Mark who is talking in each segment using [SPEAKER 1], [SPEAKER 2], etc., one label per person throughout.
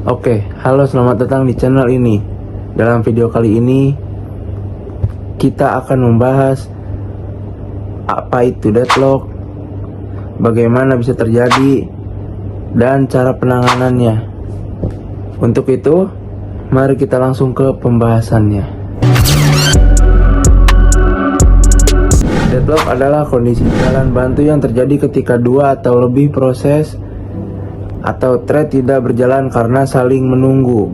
[SPEAKER 1] Oke, halo, selamat datang di channel ini. Dalam video kali ini kita akan membahas apa itu deadlock, bagaimana bisa terjadi, dan cara penanganannya. Untuk itu, mari kita langsung ke pembahasannya. Deadlock adalah kondisi jalan bantu yang terjadi ketika dua atau lebih proses atau thread tidak berjalan karena saling menunggu.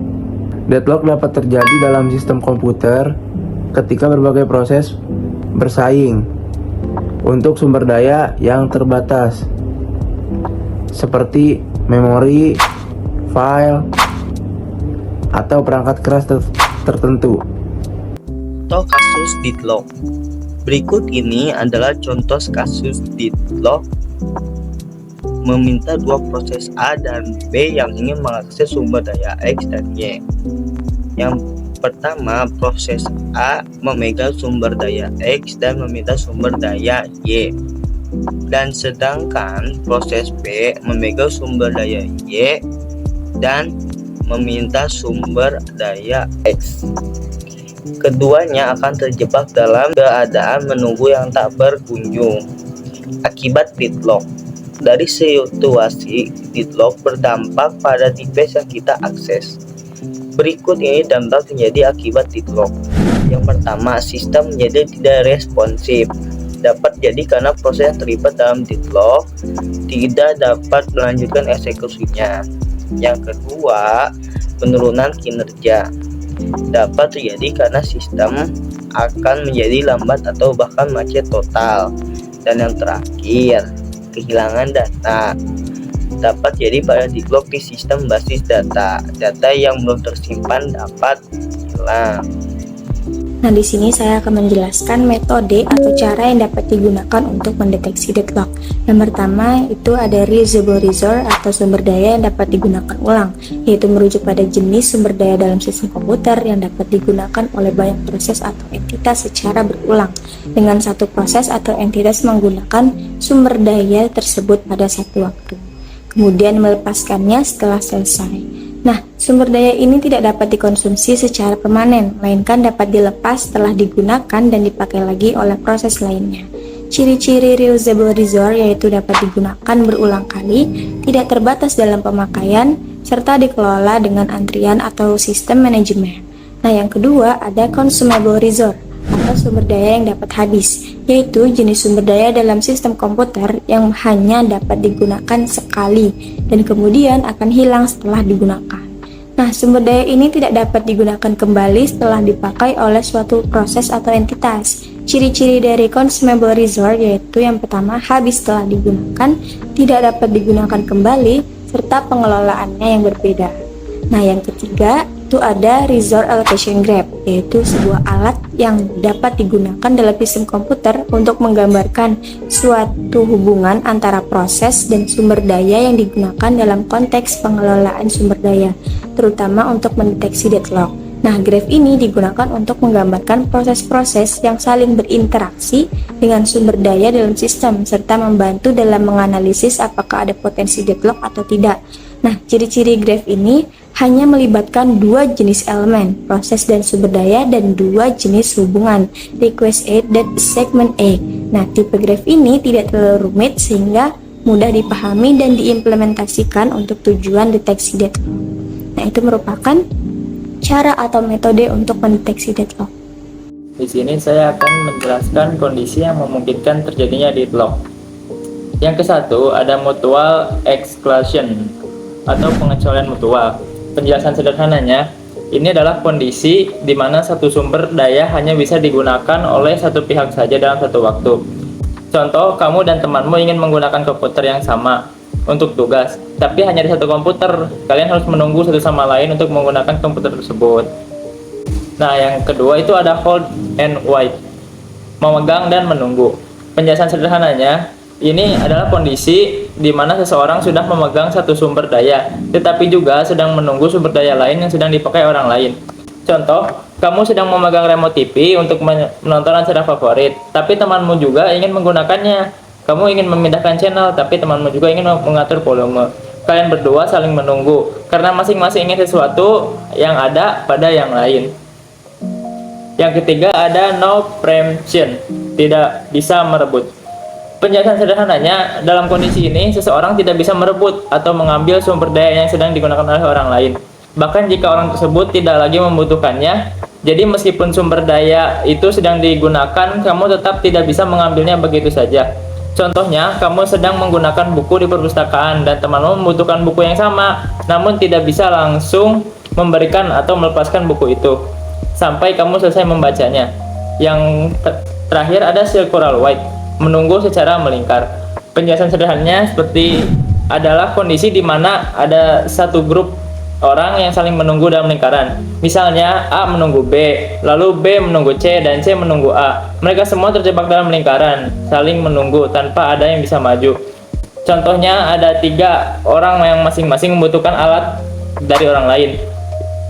[SPEAKER 1] Deadlock dapat terjadi dalam sistem komputer ketika berbagai proses bersaing untuk sumber daya yang terbatas, seperti memori, file, atau perangkat keras tertentu.
[SPEAKER 2] Contoh kasus deadlock. Berikut ini adalah contoh kasus deadlock meminta dua proses A dan B yang ingin mengakses sumber daya X dan Y. Yang pertama, proses A memegang sumber daya X dan meminta sumber daya Y. Dan sedangkan proses B memegang sumber daya Y dan meminta sumber daya X. Keduanya akan terjebak dalam keadaan menunggu yang tak berkunjung akibat deadlock. Dari situasi deadlock berdampak pada device yang kita akses. Berikut ini dampak terjadi akibat deadlock. Yang pertama, sistem menjadi tidak responsif. Dapat jadi karena proses yang terlibat dalam deadlock tidak dapat melanjutkan eksekusinya. Yang kedua, penurunan kinerja. Dapat terjadi karena sistem akan menjadi lambat atau bahkan macet total. Dan yang terakhir, kehilangan data. Dapat jadi pada deadlock di sistem basis data. Data yang belum tersimpan dapat hilang.
[SPEAKER 3] Nah, di sini saya akan menjelaskan metode atau cara yang dapat digunakan untuk mendeteksi deadlock. Yang pertama itu ada reusable resource atau sumber daya yang dapat digunakan ulang, yaitu merujuk pada jenis sumber daya dalam sistem komputer yang dapat digunakan oleh banyak proses atau entitas secara berulang, dengan satu proses atau entitas menggunakan sumber daya tersebut pada satu waktu, kemudian melepaskannya setelah selesai. Nah, sumber daya ini tidak dapat dikonsumsi secara permanen, melainkan dapat dilepas setelah digunakan dan dipakai lagi oleh proses lainnya. Ciri-ciri reusable resource yaitu dapat digunakan berulang kali, tidak terbatas dalam pemakaian, serta dikelola dengan antrian atau sistem manajemen. Nah, yang kedua ada consumable resource atau sumber daya yang dapat habis, yaitu jenis sumber daya dalam sistem komputer yang hanya dapat digunakan sekali dan kemudian akan hilang setelah digunakan. Nah, sumber daya ini tidak dapat digunakan kembali setelah dipakai oleh suatu proses atau entitas. Ciri-ciri dari consumable resource yaitu yang pertama, habis setelah digunakan, tidak dapat digunakan kembali, serta pengelolaannya yang berbeda. Nah, yang ketiga itu ada resource allocation graph, yaitu sebuah alat yang dapat digunakan dalam sistem komputer untuk menggambarkan suatu hubungan antara proses dan sumber daya yang digunakan dalam konteks pengelolaan sumber daya, terutama untuk mendeteksi deadlock. Nah, graph ini digunakan untuk menggambarkan proses-proses yang saling berinteraksi dengan sumber daya dalam sistem, serta membantu dalam menganalisis apakah ada potensi deadlock atau tidak. Nah, ciri-ciri graph ini hanya melibatkan dua jenis elemen, proses dan sumber daya, dan dua jenis hubungan, request A dan segment A. Nah, tipe graph ini tidak terlalu rumit sehingga mudah dipahami dan diimplementasikan untuk tujuan deteksi deadlock. Nah, itu merupakan cara atau metode untuk mendeteksi deadlock.
[SPEAKER 4] Di sini saya akan menjelaskan kondisi yang memungkinkan terjadinya deadlock. Yang ke satu ada mutual exclusion atau pengecualian mutual. Penjelasan sederhananya, ini adalah kondisi di mana satu sumber daya hanya bisa digunakan oleh satu pihak saja dalam satu waktu. Contoh, kamu dan temanmu ingin menggunakan komputer yang sama untuk tugas, tapi hanya di satu komputer. Kalian harus menunggu satu sama lain untuk menggunakan komputer tersebut. Nah, yang kedua itu ada hold and wait, memegang dan menunggu. Penjelasan sederhananya, ini adalah kondisi di mana seseorang sudah memegang satu sumber daya, tetapi juga sedang menunggu sumber daya lain yang sedang dipakai orang lain. Contoh, kamu sedang memegang remote TV untuk menonton acara favorit, tapi temanmu juga ingin menggunakannya. Kamu ingin memindahkan channel, tapi temanmu juga ingin mengatur volume. kalian berdua saling menunggu karena masing-masing ingin sesuatu yang ada pada yang lain. Yang ketiga ada no preemption, tidak bisa merebut. Penjelasan sederhananya, dalam kondisi ini seseorang tidak bisa merebut atau mengambil sumber daya yang sedang digunakan oleh orang lain. Bahkan jika orang tersebut tidak lagi membutuhkannya, jadi meskipun sumber daya itu sedang digunakan, kamu tetap tidak bisa mengambilnya begitu saja. Contohnya, kamu sedang menggunakan buku di perpustakaan dan temanmu membutuhkan buku yang sama, namun tidak bisa langsung memberikan atau melepaskan buku itu sampai kamu selesai membacanya. Yang terakhir ada circular wide, menunggu secara melingkar. Penjelasan sederhananya seperti adalah kondisi di mana ada satu grup orang yang saling menunggu dalam lingkaran. Misalnya A menunggu B, lalu B menunggu C, dan C menunggu A. Mereka semua terjebak dalam lingkaran, saling menunggu tanpa ada yang bisa maju. Contohnya ada 3 orang yang masing-masing membutuhkan alat dari orang lain.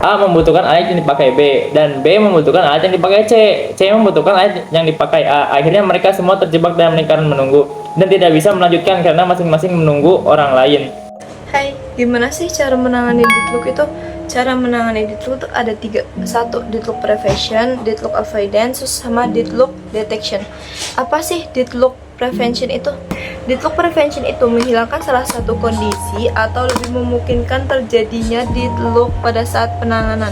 [SPEAKER 4] A membutuhkan alat yang dipakai B, dan B membutuhkan alat yang dipakai C. C membutuhkan alat yang dipakai A. Akhirnya mereka semua terjebak dalam lingkaran menunggu dan tidak bisa melanjutkan karena masing-masing menunggu orang lain.
[SPEAKER 5] Hai, gimana sih cara menangani deadlock itu? Cara menangani deadlock itu ada 3. 1. Deadlock prevention, deadlock avoidance, sama deadlock detection. Apa sih deadlock prevention itu? Deadlock prevention itu menghilangkan salah satu kondisi atau lebih memungkinkan terjadinya deadlock pada saat penanganan.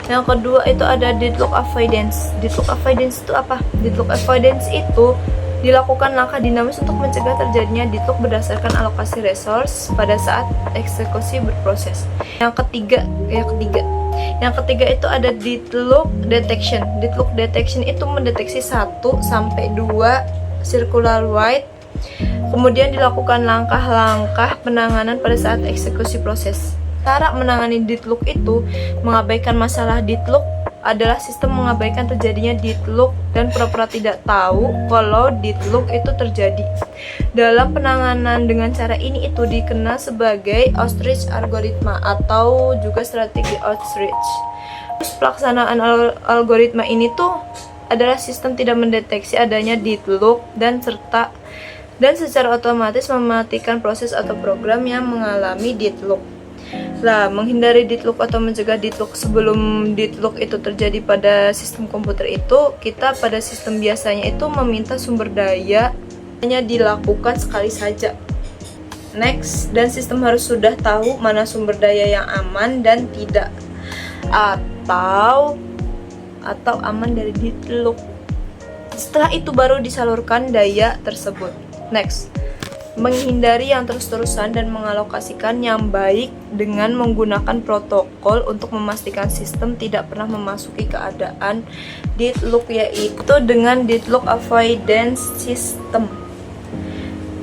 [SPEAKER 5] Yang kedua itu ada deadlock avoidance. Deadlock avoidance itu apa? Deadlock avoidance itu dilakukan langkah dinamis untuk mencegah terjadinya deadlock berdasarkan alokasi resource pada saat eksekusi berproses. Yang ketiga itu ada deadlock detection. Deadlock detection itu mendeteksi 1 sampai 2 circular wide. Kemudian dilakukan langkah-langkah penanganan pada saat eksekusi proses. Cara menangani deadlock itu mengabaikan masalah deadlock adalah sistem mengabaikan terjadinya deadlock dan pura-pura tidak tahu kalau deadlock itu terjadi. Dalam penanganan dengan cara ini itu dikenal sebagai ostrich algoritma atau juga strategi ostrich. Terus pelaksanaan algoritma ini tuh adalah sistem tidak mendeteksi adanya deadlock dan secara otomatis mematikan proses atau program yang mengalami deadlock. Lah, menghindari deadlock atau mencegah deadlock sebelum deadlock itu terjadi pada sistem komputer itu, kita pada sistem biasanya itu meminta sumber daya hanya dilakukan sekali saja. Next, dan sistem harus sudah tahu mana sumber daya yang aman dan tidak atau aman dari deadlock. Setelah itu baru disalurkan daya tersebut. Next, menghindari yang terus-terusan dan mengalokasikan yang baik dengan menggunakan protokol untuk memastikan sistem tidak pernah memasuki keadaan deadlock, yaitu dengan deadlock avoidance system.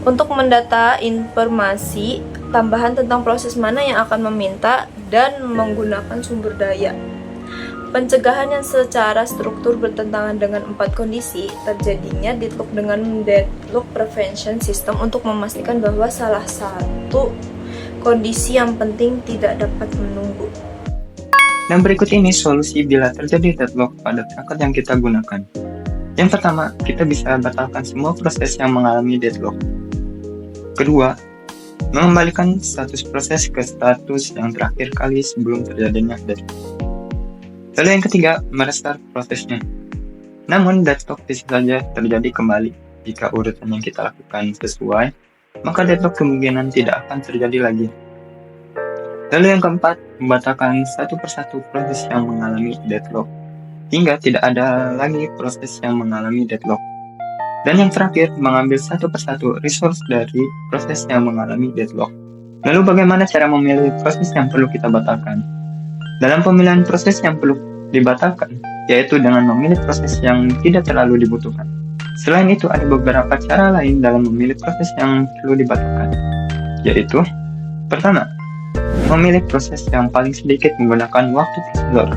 [SPEAKER 5] Untuk mendata informasi tambahan tentang proses mana yang akan meminta dan menggunakan sumber daya. Pencegahan yang secara struktur bertentangan dengan 4 kondisi terjadinya deadlock dengan deadlock prevention system untuk memastikan bahwa salah satu kondisi yang penting tidak dapat menunggu.
[SPEAKER 6] Dan berikut ini solusi bila terjadi deadlock pada perangkat yang kita gunakan. Yang pertama, kita bisa batalkan semua proses yang mengalami deadlock. Kedua, mengembalikan status proses ke status yang terakhir kali sebelum terjadinya deadlock. Lalu yang ketiga, merestart prosesnya. Namun deadlock bisa saja terjadi kembali. Jika urutan yang kita lakukan sesuai, maka deadlock kemungkinan tidak akan terjadi lagi. Lalu yang keempat, membatalkan satu persatu proses yang mengalami deadlock, hingga tidak ada lagi proses yang mengalami deadlock. Dan yang terakhir, mengambil satu persatu resource dari proses yang mengalami deadlock. Lalu bagaimana cara memilih proses yang perlu kita batalkan? Dalam pemilihan proses yang perlu dibatalkan, yaitu dengan memilih proses yang tidak terlalu dibutuhkan. Selain itu, ada beberapa cara lain dalam memilih proses yang perlu dibatalkan, yaitu pertama, memilih proses yang paling sedikit menggunakan waktu prosedur.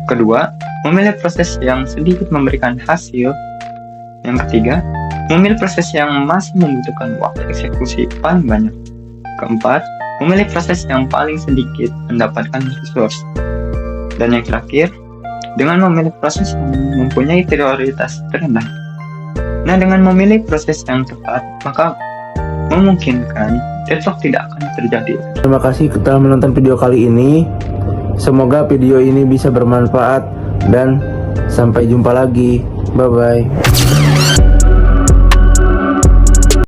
[SPEAKER 6] Kedua, memilih proses yang sedikit memberikan hasil. Yang ketiga, memilih proses yang masih membutuhkan waktu eksekusi paling banyak. Keempat, memilih proses yang paling sedikit mendapatkan resource. Dan yang terakhir, dengan memilih proses yang mempunyai prioritas terendah. Nah, dengan memilih proses yang tepat, maka memungkinkan deadlock tidak akan terjadi.
[SPEAKER 1] Terima kasih telah menonton video kali ini. Semoga video ini bisa bermanfaat dan sampai jumpa lagi. Bye bye.